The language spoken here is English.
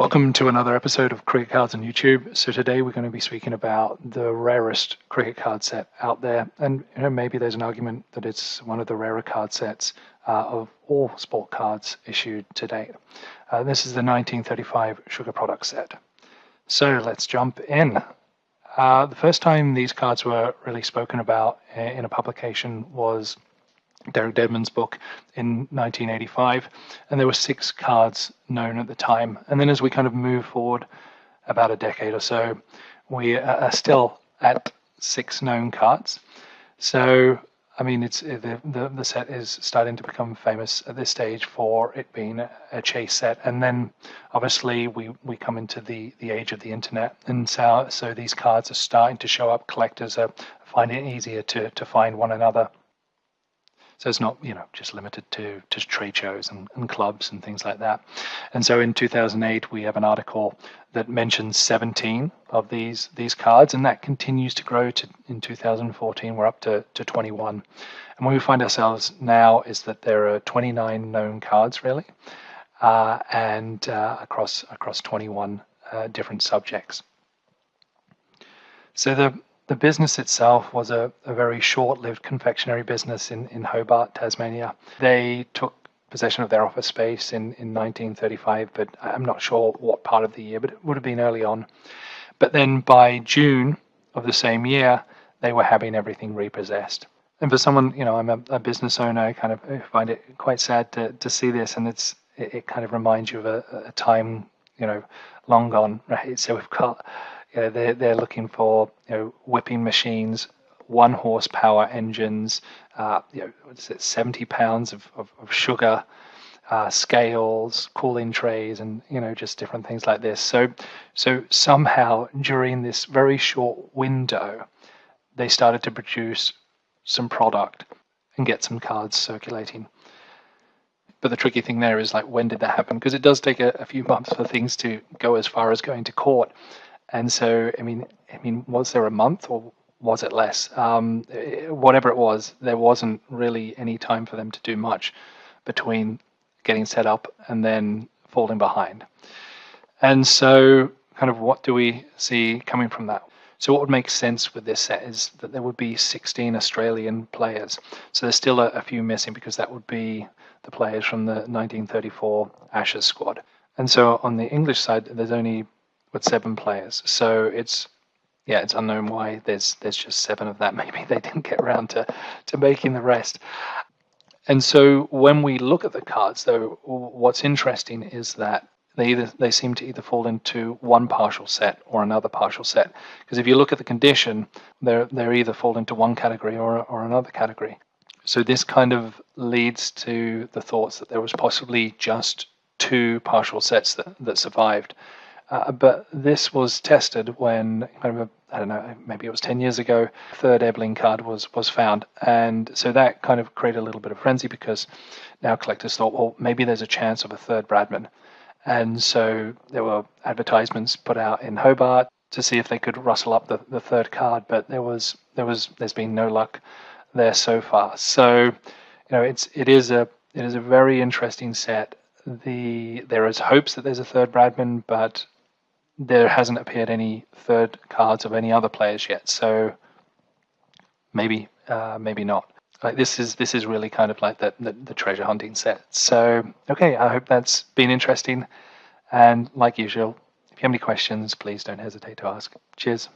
Welcome to another episode of Cricket Cards on YouTube. So today we're going to be speaking about the rarest cricket card set out there, and maybe there's an argument that it's one of the rarer card sets of all sport cards issued to date. This is the 1935 Sugar Product set. So let's jump in. The first time these cards were really spoken about in a publication was Derek Deadman's book in 1985, and there were 6 cards known at the time. And then as we kind of move forward about a decade or so, we are still at 6 known cards. So I mean, it's the set is starting to become famous at this stage for it being a chase set, and then obviously we come into the age of the internet, and so these cards are starting to show up. Collectors are finding it easier to find one another. So it's not, just limited to trade shows and clubs and things like that. And so in 2008, we have an article that mentions 17 of these cards, and that continues to grow in 2014. We're up to 21. And where we find ourselves now is that there are 29 known cards, really, and across 21 different subjects. So the business itself was a very short-lived confectionery business in Hobart, Tasmania. They took possession of their office space in 1935, but I'm not sure what part of the year, but it would have been early on. But then by June of the same year, they were having everything repossessed. And for someone, I'm a business owner, I kind of find it quite sad to see this, and it kind of reminds you of a time, long gone, right? So we've got they're looking for whipping machines, 1 horsepower engines, 70 pounds of sugar, scales, cooling trays, and just different things like this. So somehow during this very short window, they started to produce some product and get some cards circulating. But the tricky thing there is, like, when did that happen? Because it does take a few months for things to go as far as going to court. And so, I mean, was there a month or was it less? Whatever it was, there wasn't really any time for them to do much between getting set up and then falling behind. And so, kind of, what do we see coming from that? So what would make sense with this set is that there would be 16 Australian players. So there's still a few missing, because that would be the players from the 1934 Ashes squad. And so on the English side, there's only 7 players. So it's unknown why there's just 7 of that. Maybe they didn't get around to making the rest. And so when we look at the cards, though, what's interesting is that they seem to either fall into one partial set or another partial set. Because if you look at the condition, they're either fall into one category or another category. So this kind of leads to the thoughts that there was possibly just 2 partial sets that survived. But this was tested when, I don't know, maybe it was 10 years ago, the 3rd Ebling card was found. And so that kind of created a little bit of frenzy, because now collectors thought, well, maybe there's a chance of a 3rd Bradman. And so there were advertisements put out in Hobart to see if they could rustle up the 3rd card, but there's been no luck there so far. So, it is a very interesting set. There is hopes that there's a 3rd Bradman, but there hasn't appeared any 3rd cards of any other players yet, so maybe not. Like, this is really kind of like the treasure hunting set. So okay, I hope that's been interesting, and like usual, if you have any questions, please don't hesitate to ask. Cheers.